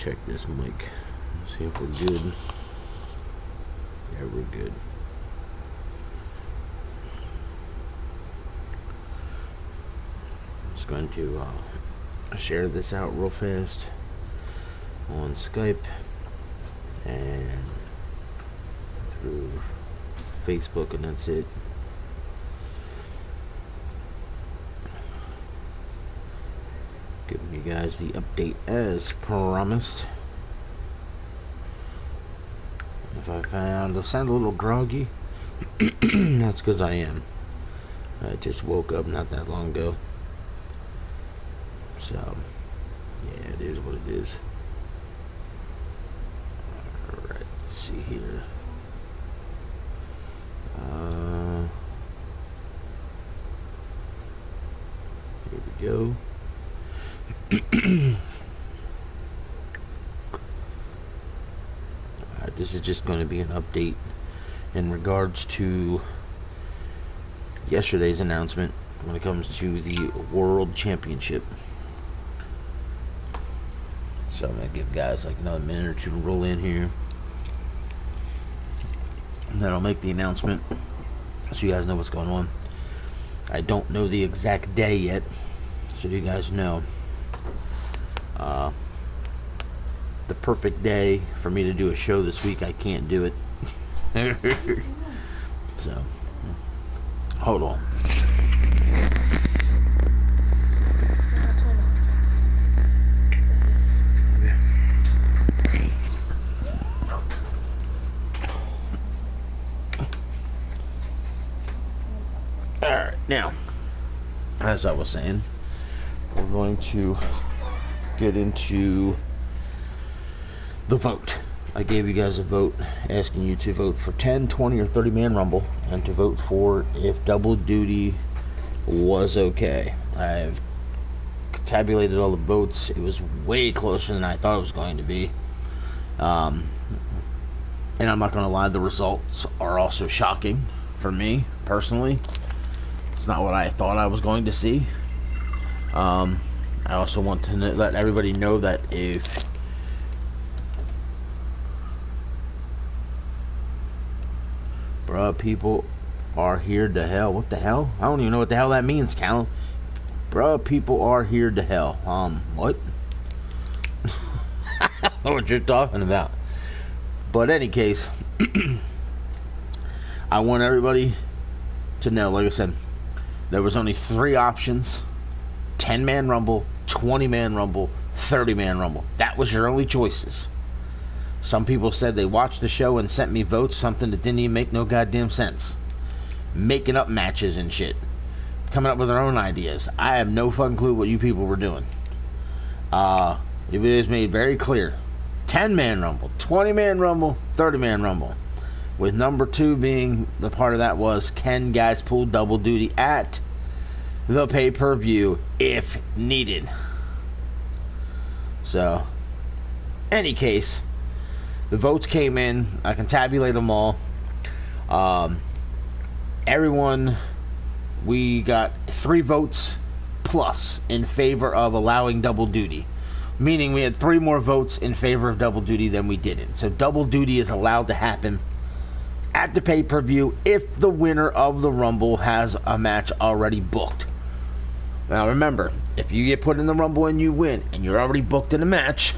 check this mic. See if we're good. Yeah, we're good. I'm just going to share this out real fast on Skype and through Facebook, and that's it. Giving you guys the update as promised. If I sound a little groggy, that's because I am. I just woke up not that long ago. So, yeah, it is what it is. Alright, let's see here. Here we go. This is just going to be an update in regards to yesterday's announcement when it comes to the World Championship. So I'm going to give guys like another minute or two to roll in here. And then I'll make the announcement so you guys know what's going on. I don't know the exact day yet, so you guys know. The perfect day for me to do a show this week, I can't do it. So, hold on. Alright, now, as I was saying, we're going to get into the vote. I gave you guys a vote asking you to vote for 10, 20, or 30 man rumble and to vote for if double duty was okay. I've tabulated all the votes. It was way closer than I thought it was going to be. And I'm not going to lie, the results are also shocking for me personally. It's not what I thought I was going to see. I also want to let everybody know that if bruh, people are here to hell. What the hell? I don't even know what the hell that means, Callum. Bruh, people are here to hell. What? I don't know what you're talking about. But any case, I want everybody to know, like I said, there was only 3 options. 10-man rumble, 20-man rumble, 30-man rumble. That was your only choices. Some people said they watched the show and sent me votes, something that didn't even make no goddamn sense. Making up matches and shit. Coming up with their own ideas. I have no fucking clue what you people were doing. It is made very clear. 10-man rumble, 20-man rumble, 30-man rumble. With number 2 being, the part of that was, can guys pull double duty at the pay-per-view if needed? So, any case, the votes came in. I can tabulate them all. Everyone, we got 3 votes plus in favor of allowing double duty. Meaning we had 3 more votes in favor of double duty than we didn't. So double duty is allowed to happen at the pay-per-view if the winner of the Rumble has a match already booked. Now remember, if you get put in the Rumble and you win, and you're already booked in a match,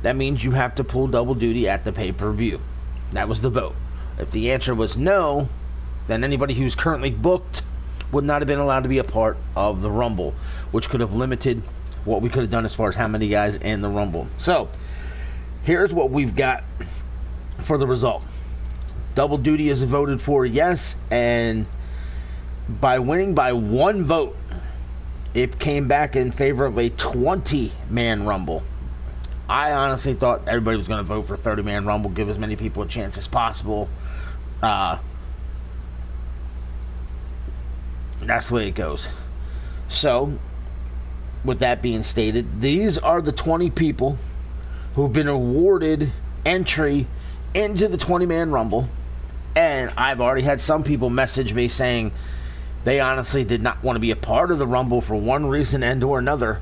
that means you have to pull double duty at the pay-per-view. That was the vote. If the answer was no, then anybody who's currently booked would not have been allowed to be a part of the Rumble, which could have limited what we could have done as far as how many guys in the Rumble. So, here's what we've got for the result. Double duty is voted for yes, and by winning by 1 vote, it came back in favor of a 20-man Rumble. I honestly thought everybody was going to vote for 30-man Rumble, give as many people a chance as possible. That's the way it goes. So, with that being stated, these are the 20 people who've been awarded entry into the 20-man Rumble. And I've already had some people message me saying they honestly did not want to be a part of the Rumble for one reason and or another.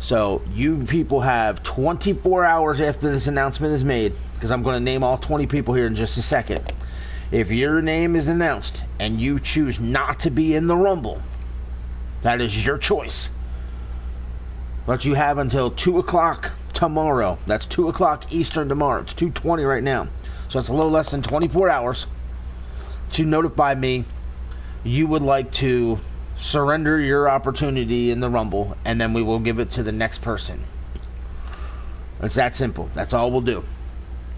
So you people have 24 hours after this announcement is made, because I'm going to name all 20 people here in just a second. If your name is announced and you choose not to be in the Rumble, that is your choice. But you have until 2 o'clock tomorrow. That's 2 o'clock Eastern tomorrow. It's 2:20 right now. So it's a little less than 24 hours to notify me you would like to surrender your opportunity in the Rumble, and then we will give it to the next person. It's that simple. That's all we'll do.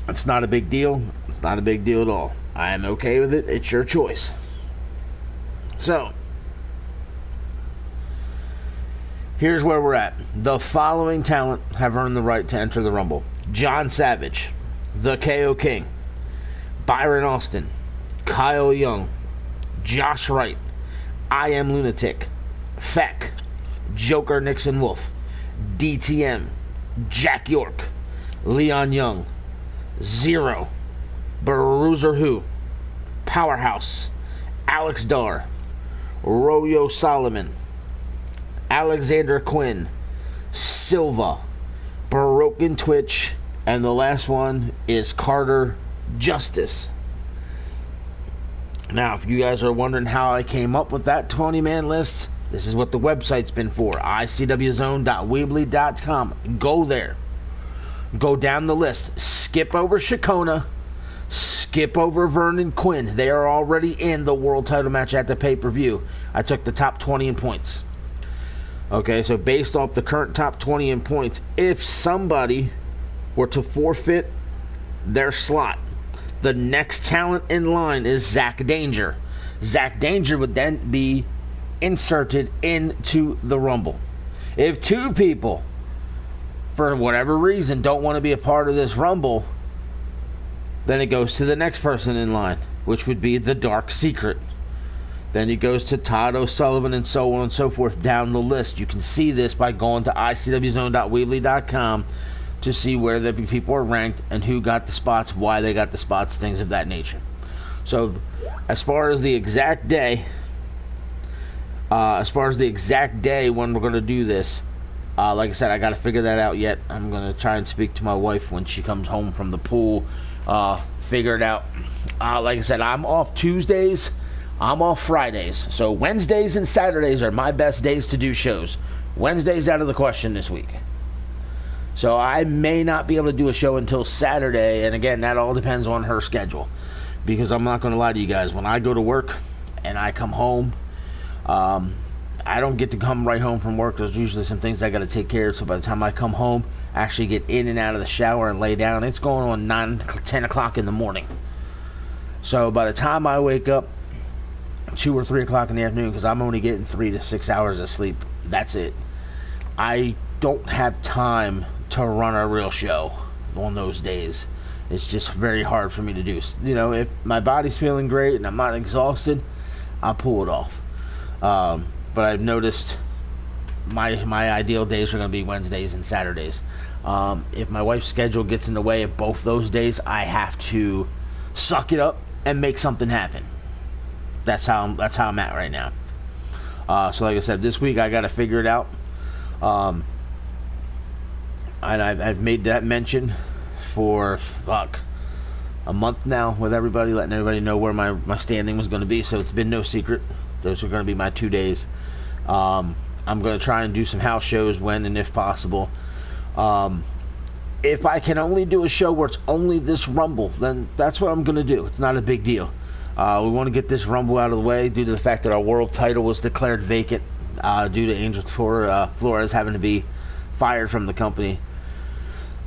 It's not a big deal. It's not a big deal at all. I am okay with it. It's your choice. So, here's where we're at. The following talent have earned the right to enter the Rumble: John Savage, the KO King, Byron Austin, Kyle Young, Josh Wright, I Am Lunatic, Feck, Joker Nixon Wolf, DTM, Jack York, Leon Young, Zero, Bruiser Who, Powerhouse, Alex Dar, Royo Solomon, Alexander Quinn, Silva, Broken Twitch, and the last one is Carter Justice. Now, if you guys are wondering how I came up with that 20-man list, this is what the website's been for: icwzone.weebly.com. Go there. Go down the list. Skip over Shakona. Skip over Vernon Quinn. They are already in the world title match at the pay-per-view. I took the top 20 in points. Okay, so based off the current top 20 in points, if somebody were to forfeit their slot, the next talent in line is Zach Danger. Zach Danger would then be inserted into the Rumble. If two people, for whatever reason, don't want to be a part of this Rumble, then it goes to the next person in line, which would be the Dark Secret. Then it goes to Todd O'Sullivan, and so on and so forth down the list. You can see this by going to icwzone.weebly.com to see where the people are ranked and who got the spots, why they got the spots, things of that nature. So, as far as the exact day when we're going to do this, like I said, I got to figure that out yet. I'm going to try and speak to my wife when she comes home from the pool, figure it out. Like I said, I'm off Tuesdays, I'm off Fridays. So Wednesdays and Saturdays are my best days to do shows. Wednesday's out of the question this week. So I may not be able to do a show until Saturday, and again, that all depends on her schedule. Because I'm not going to lie to you guys, when I go to work and I come home, I don't get to come right home from work. There's usually some things I got to take care of, so by the time I come home, actually get in and out of the shower and lay down, it's going on 9, 10 o'clock in the morning. So by the time I wake up, 2 or 3 o'clock in the afternoon, because I'm only getting 3 to 6 hours of sleep, that's it. I don't have time to run a real show on those days. It's just very hard for me to do. You know, if my body's feeling great and I'm not exhausted, I'll pull it off. But I've noticed my ideal days are going to be Wednesdays and Saturdays. If my wife's schedule gets in the way of both those days, I have to suck it up and make something happen. That's how I'm at right now. So like I said, this week I got to figure it out. And I've made that mention for a month now with everybody, letting everybody know where my standing was going to be. So it's been no secret. Those are going to be my 2 days. I'm going to try and do some house shows when and if possible. If I can only do a show where it's only this Rumble, then that's what I'm going to do. It's not a big deal. We want to get this Rumble out of the way due to the fact that our world title was declared vacant due to Angel Flores having to be fired from the company.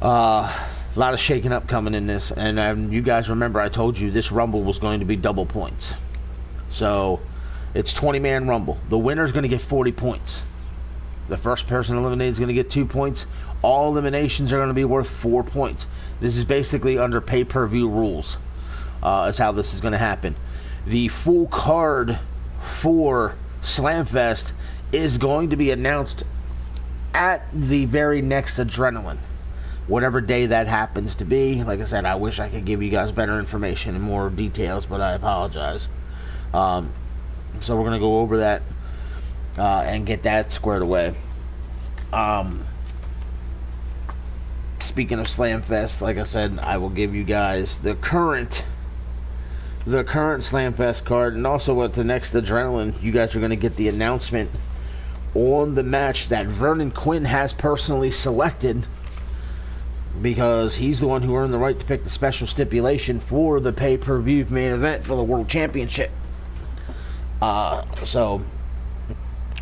A lot of shaking up coming in this, and you guys remember I told you this Rumble was going to be double points. So it's 20-man Rumble. The winner's going to get 40 points. The first person eliminated is going to get 2 points. All eliminations are going to be worth 4 points. This is basically under pay-per-view rules. Is how this is going to happen. The full card for Slamfest is going to be announced at the very next Adrenaline, whatever day that happens to be. Like I said, I wish I could give you guys better information and more details, but I apologize. So we're going to go over that and get that squared away. speaking of Slamfest, like I said, I will give you guys the current Slamfest card, and also at the next Adrenaline, you guys are going to get the announcement on the match that Vernon Quinn has personally selected, because he's the one who earned the right to pick the special stipulation for the pay-per-view main event for the World Championship. So,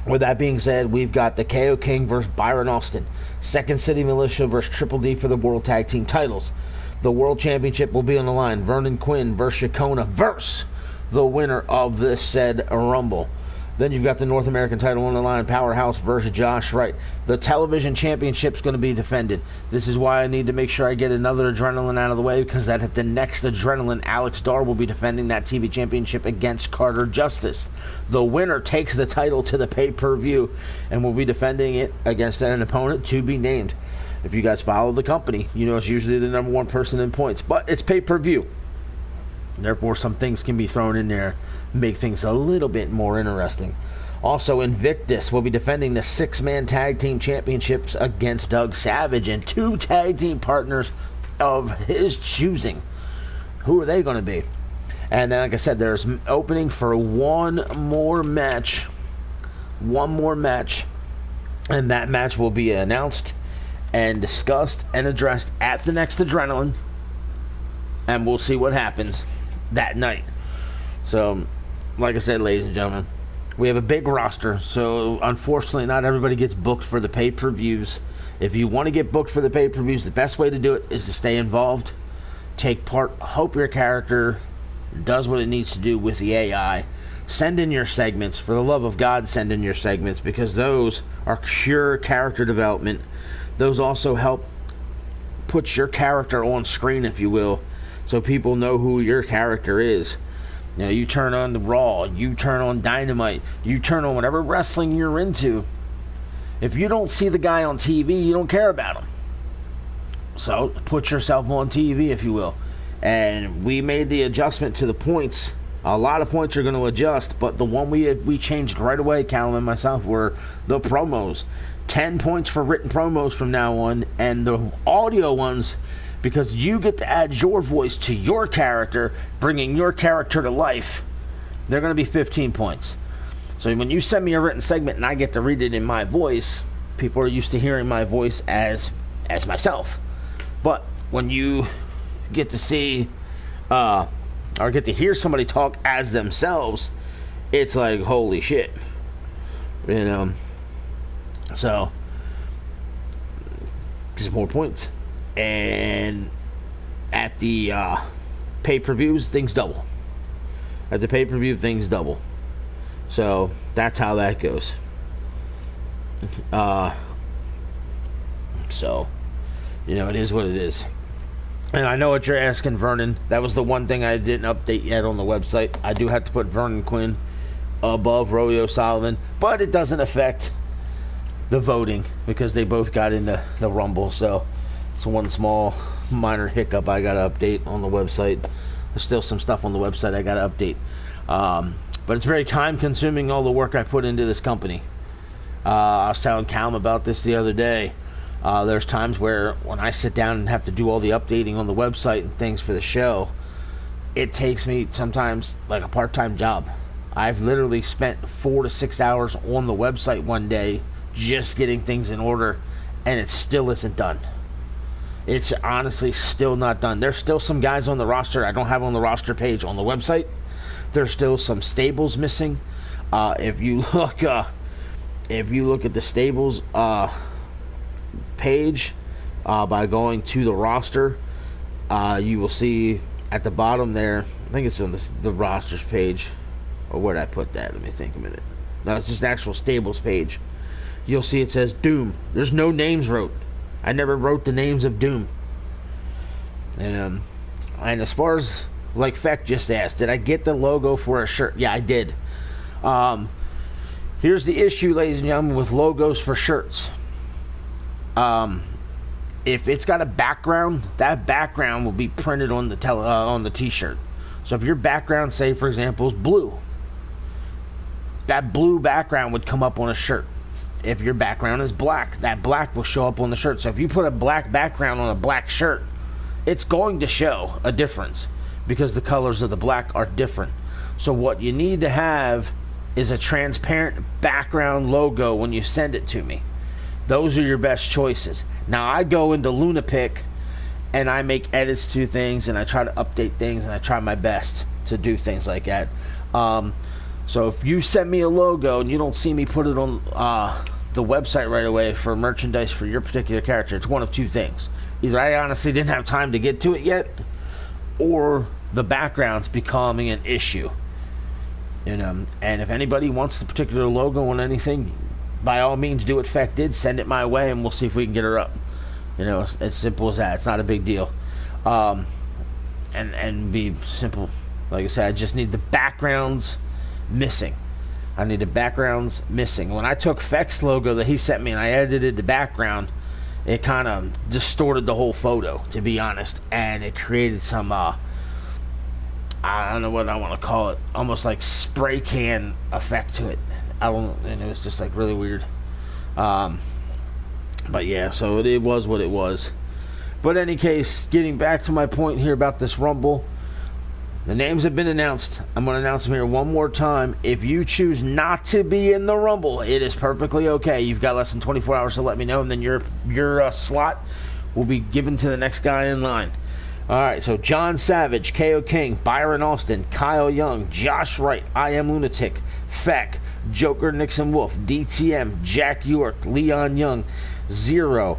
with that being said, we've got the KO King versus Byron Austin, Second City Militia versus Triple D for the World Tag Team titles. The World Championship will be on the line. Vernon Quinn versus Shakona versus the winner of this said Rumble. Then you've got the North American title on the line, Powerhouse versus Josh Wright. The television championship's going to be defended. This is why I need to make sure I get another Adrenaline out of the way, because that at the next Adrenaline, Alex Dar will be defending that TV championship against Carter Justice. The winner takes the title to the pay-per-view and will be defending it against an opponent to be named. If you guys follow the company, you know it's usually the number one person in points, but it's pay-per-view. Therefore, some things can be thrown in there, make things a little bit more interesting. Also, Invictus will be defending the 6-man tag team championships against Doug Savage and 2 tag team partners of his choosing. Who are they going to be? And then, like I said, there's opening for one more match. And that match will be announced and discussed and addressed at the next Adrenaline. And we'll see what happens that night. So, like I said, ladies and gentlemen, we have a big roster, so unfortunately not everybody gets booked for the pay-per-views. If you want to get booked for the pay-per-views, the best way to do it is to stay involved, take part, hope your character does what it needs to do with the AI. Send in your segments. For the love of God, send in your segments, because those are pure character development. Those also help put your character on screen, if you will, so people know who your character is. You know, you turn on the Raw, you turn on Dynamite, you turn on whatever wrestling you're into. If you don't see the guy on TV, you don't care about him. So, put yourself on TV, if you will. And we made the adjustment to the points. A lot of points are going to adjust, but the one we changed right away, Callum and myself, were the promos. 10 points for written promos from now on, and the audio ones, because you get to add your voice to your character, bringing your character to life, they're going to be 15 points. So when you send me a written segment and I get to read it in my voice, people are used to hearing my voice as myself. But when you get to see or get to hear somebody talk as themselves, it's like, holy shit. You know? So, just more points. And at the pay-per-views, things double. At the pay-per-view, things double. So, that's how that goes. So, you know, it is what it is. And I know what you're asking, Vernon. That was the one thing I didn't update yet on the website. I do have to put Vernon Quinn above Romeo Sullivan, but it doesn't affect the voting because they both got into the Rumble. So it's one small minor hiccup I got to update on the website. There's still some stuff on the website I got to update. But it's very time consuming, all the work I put into this company. I was telling Callum about this the other day. There's times where when I sit down and have to do all the updating on the website and things for the show, it takes me sometimes like a part-time job. I've literally spent 4 to 6 hours on the website one day just getting things in order, and it still isn't done. It's honestly still not done. There's still some guys on the roster I don't have on the roster page on the website. There's still some stables missing. If you look at the stables page by going to the roster, you will see at the bottom there, I think it's on the rosters page, or where did I put that? Let me think a minute. No, it's just the actual stables page. You'll see it says Doom. There's no names wrote. I never wrote the names of Doom. And as far as, like Feck just asked, did I get the logo for a shirt? Yeah, I did. Here's the issue, ladies and gentlemen, with logos for shirts. If it's got a background, that background will be printed on the t-shirt. So if your background, say for example, is blue, that blue background would come up on a shirt. if your background is black. That black will show up on the shirt. So if you put a black background on a black shirt, it's going to show a difference because the colors of the black are different. So what you need to have is a transparent background logo when you send it to me. Those are your best choices. Now I go into Lunapic and I make edits to things and I try to update things and I try my best to do things like that. So if you send me a logo and you don't see me put it on the website right away for merchandise for your particular character, it's one of two things. Either I honestly didn't have time to get to it yet, or the background's becoming an issue. And if anybody wants the particular logo on anything, by all means do what Feck did, send it my way and we'll see if we can get her up. It's as simple as that. It's not a big deal. And be simple. Like I said, I just need the backgrounds missing. I need the backgrounds missing. When I took Feck's logo that he sent me and I edited the background, it kind of distorted the whole photo, to be honest. And it created some, I don't know what I want to call it, almost like spray can effect to it. And it was just like really weird. But yeah, so it was what it was. But in any case, getting back to my point here about this Rumble, the names have been announced. I'm going to announce them here one more time. If you choose not to be in the Rumble, it is perfectly okay. You've got less than 24 hours to let me know, and then your slot will be given to the next guy in line. All right, so John Savage, KO King, Byron Austin, Kyle Young, Josh Wright, I Am Lunatic, Feck, Joker Nixon Wolf, DTM, Jack York, Leon Young, Zero,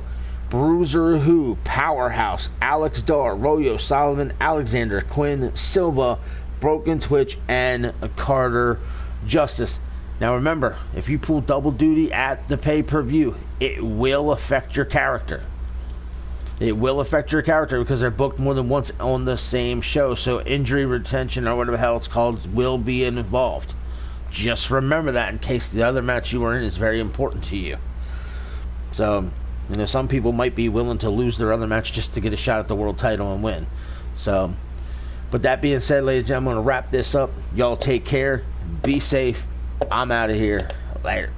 Bruiser Who, Powerhouse, Alex Dar, Royo, Solomon, Alexander, Quinn, Silva, Broken Twitch, and Carter Justice. Now remember, if you pull double duty at the pay-per-view, it will affect your character. It will affect your character because they're booked more than once on the same show. So injury retention, or whatever the hell it's called, will be involved. Just remember that in case the other match you were in is very important to you. So, some people might be willing to lose their other match just to get a shot at the world title and win. So, but that being said, ladies and gentlemen, I'm going to wrap this up. Y'all take care. Be safe. I'm out of here. Later.